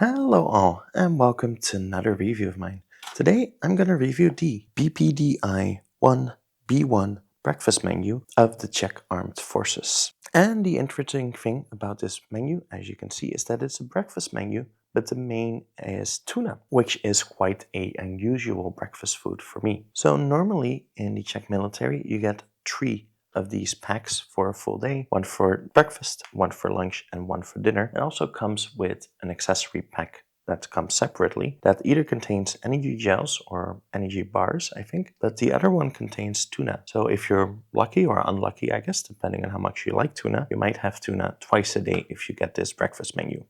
Hello all, and welcome to another review of mine. Today I'm going to review the BPDi 1B1 breakfast menu of the Czech Armed Forces. And the interesting thing about this menu, as you can see, is that it's a breakfast menu, but the main is tuna, which is quite an unusual breakfast food for me. So normally in the Czech military you get 3 of these packs for a full day, one for breakfast, one for lunch, and one for dinner. It also comes with an accessory pack that comes separately that either contains energy gels or energy bars, I think, but the other one contains tuna. So if you're lucky or unlucky, I guess, depending on how much you like tuna, you might have tuna twice a day if you get this breakfast menu.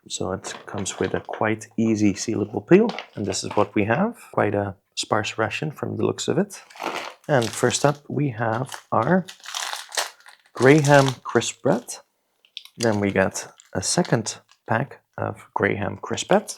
So it comes with a quite easy sealable peel, and this is what we have. Quite a sparse ration from the looks of it. And first up we have our Graham crisp bread. Then we got a second pack of Graham crisp bread.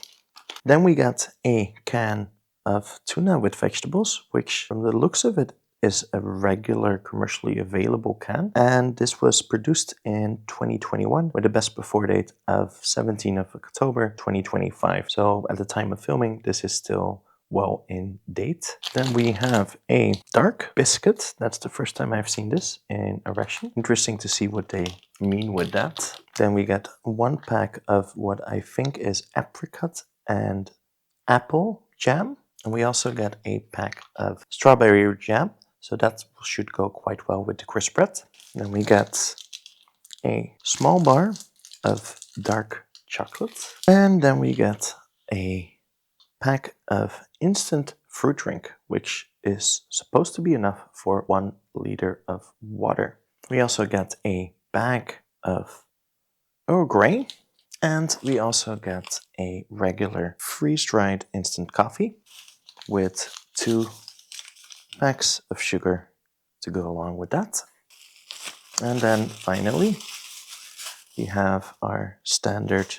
Then we got a can of tuna with vegetables, which from the looks of it is a regular commercially available can, and this was produced in 2021 with a best before date of 17th of October 2025. So at the time of filming, this is still well in date. Then we have a dark biscuit. That's the first time I've seen this in a ration. Interesting to see what they mean with that. Then we get one pack of what I think is apricot and apple jam. And we also get a pack of strawberry jam. So that should go quite well with the crisp bread. Then we get a small bar of dark chocolate. And then we get a pack of instant fruit drink, which is supposed to be enough for 1 liter of water. We also get a bag of Earl Grey, and we also get a regular freeze-dried instant coffee with 2 packs of sugar to go along with that. And then finally we have our standard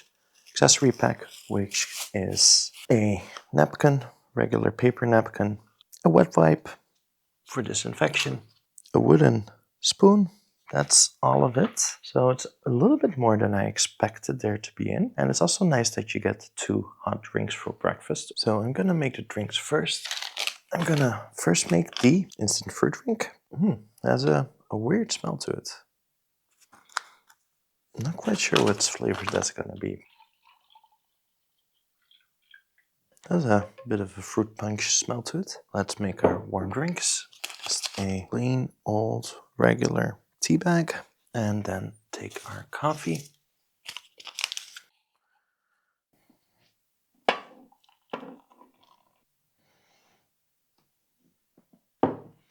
accessory pack, which is a napkin, regular paper napkin, a wet wipe for disinfection, a wooden spoon. That's all of it. So it's a little bit more than I expected there to be in. And it's also nice that you get 2 hot drinks for breakfast. So I'm gonna make the drinks first. I'm gonna first make the instant fruit drink. Has a weird smell to it. I'm not quite sure what flavor that's gonna be. Has a bit of a fruit punch smell to it. Let's make our warm drinks. Just a plain old regular tea bag, and then take our coffee.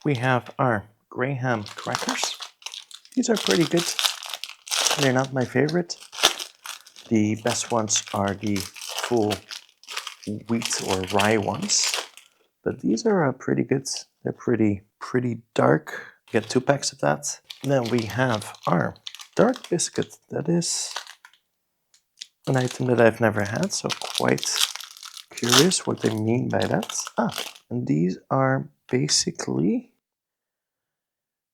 We have our Graham crackers. These are pretty good. They're not my favorite. The best ones are the full wheat or rye ones, but these are pretty good. They're pretty dark. Get 2 packs of that. Then we have our dark biscuit. That is an item that I've never had, so quite curious what they mean by that. And these are basically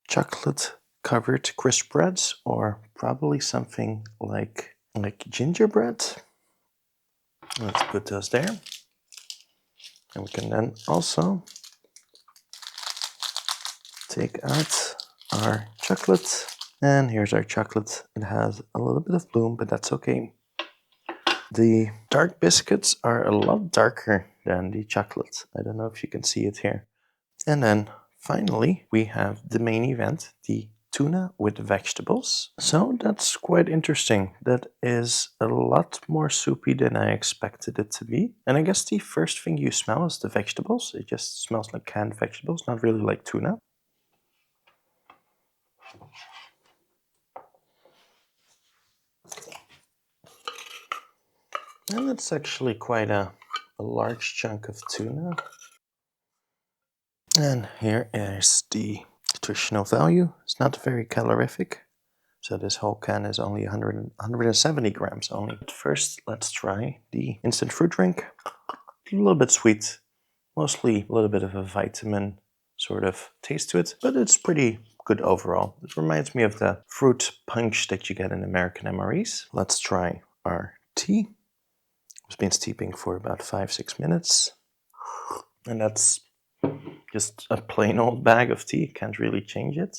chocolate covered crisp breads, or probably something like gingerbread. Let's put those there. And we can then also take out our chocolate. And here's our chocolate. It has a little bit of bloom, but that's okay. The dark biscuits are a lot darker than the chocolate. I don't know if you can see it here. And then finally, we have the main event, the tuna with vegetables. So that's quite interesting. That is a lot more soupy than I expected it to be. And I guess the first thing you smell is the vegetables. It just smells like canned vegetables, not really like tuna. And it's actually quite a large chunk of tuna. And here is the nutritional value. It's not very calorific. So this whole can is only 170 grams only. But first, let's try the instant fruit drink. A little bit sweet, mostly a little bit of a vitamin sort of taste to it, but it's pretty good overall. It reminds me of the fruit punch that you get in American MREs. Let's try our tea. It's been steeping for about 5-6 minutes. And that's just a plain old bag of tea. Can't really change it.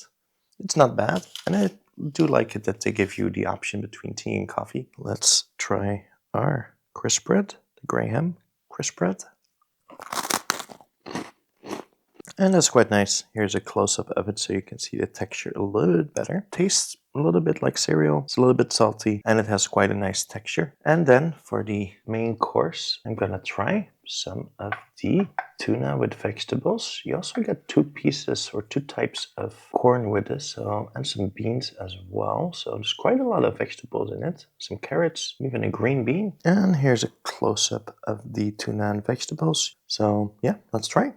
It's not bad. And I do like it that they give you the option between tea and coffee. Let's try our crisp bread, the Graham crisp bread. And that's quite nice. Here's a close-up of it so you can see the texture a little bit better. Tastes a little bit like cereal. It's a little bit salty and it has quite a nice texture. And then for the main course, I'm gonna try some of the tuna with vegetables. You also get 2 pieces or 2 types of corn with this, and some beans as well. So there's quite a lot of vegetables in it. Some carrots, even a green bean. And here's a close-up of the tuna and vegetables. So yeah, let's try.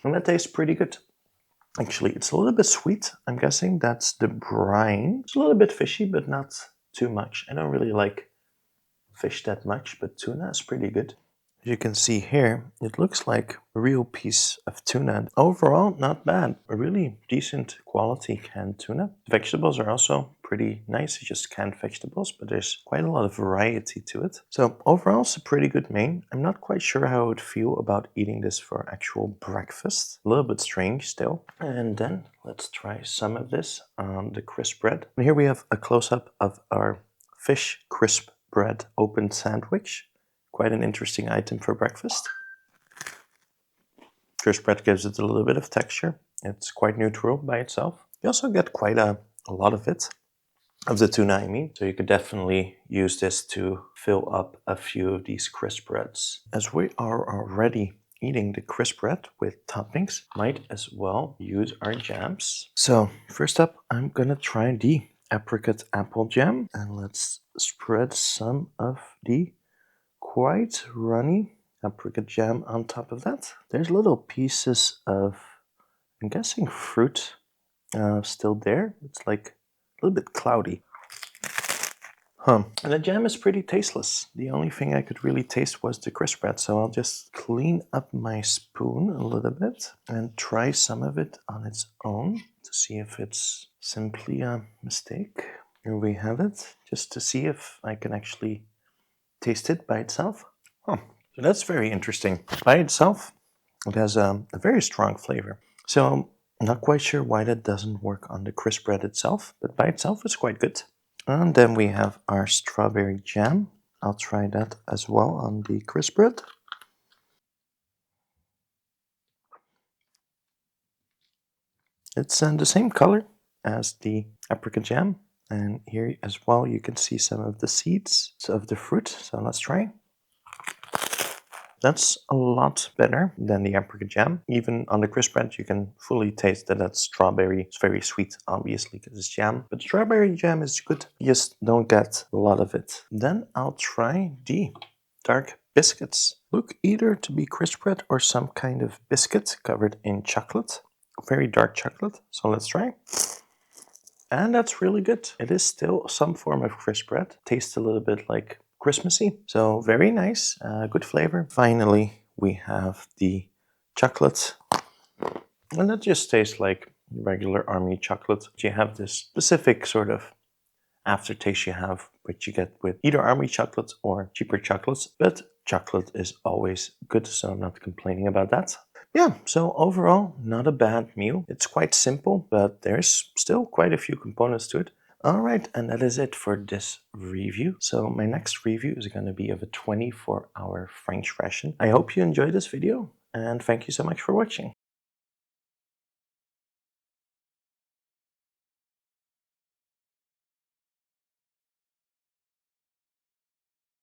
And that tastes pretty good. Actually, it's a little bit sweet. I'm guessing that's the brine. It's a little bit fishy, but not too much. I don't really like fish that much, but tuna is pretty good. As you can see here, it looks like a real piece of tuna. Overall, not bad. A really decent quality canned tuna. The vegetables are also pretty nice. It's just canned vegetables, but there's quite a lot of variety to it. So overall, it's a pretty good main. I'm not quite sure how I would feel about eating this for actual breakfast. A little bit strange still. And then let's try some of this on the crisp bread. And here we have a close-up of our fish crisp bread open sandwich. Quite an interesting item for breakfast. Crisp bread gives it a little bit of texture. It's quite neutral by itself. You also get quite a lot of it, of the tuna I mean. So you could definitely use this to fill up a few of these crisp breads. As we are already eating the crisp bread with toppings, might as well use our jams. So first up, I'm gonna try the apricot apple jam. And let's spread some of the quite runny apricot jam on top of that. There's little pieces of, I'm guessing, fruit still there. It's like a little bit cloudy. And the jam is pretty tasteless. The only thing I could really taste was the crisp bread, so I'll just clean up my spoon a little bit and try some of it on its own to see if it's simply a mistake. Here we have it, just to see if I can actually taste it by itself. So that's very interesting. By itself, it has a very strong flavor. So I'm not quite sure why that doesn't work on the crisp bread itself, but by itself it's quite good. And then we have our strawberry jam. I'll try that as well on the crisp bread. It's the same color as the apricot jam. And here as well, you can see some of the seeds of the fruit. So let's try. That's a lot better than the apricot jam. Even on the crisp bread, you can fully taste that that's strawberry. It's very sweet, obviously, because it's jam. But strawberry jam is good. You just don't get a lot of it. Then I'll try the dark biscuits. Look either to be crisp bread or some kind of biscuit covered in chocolate. Very dark chocolate. So let's try. And that's really good. It is still some form of crisp bread. Tastes a little bit like Christmassy. So very nice, good flavor. Finally, we have the chocolate. And that just tastes like regular army chocolate. You have this specific sort of aftertaste you have, which you get with either army chocolate or cheaper chocolates. But chocolate is always good, so I'm not complaining about that. Yeah, so overall, not a bad meal. It's quite simple, but there's still quite a few components to it. Alright, and that is it for this review. So my next review is going to be of a 24-hour French ration. I hope you enjoyed this video, and thank you so much for watching.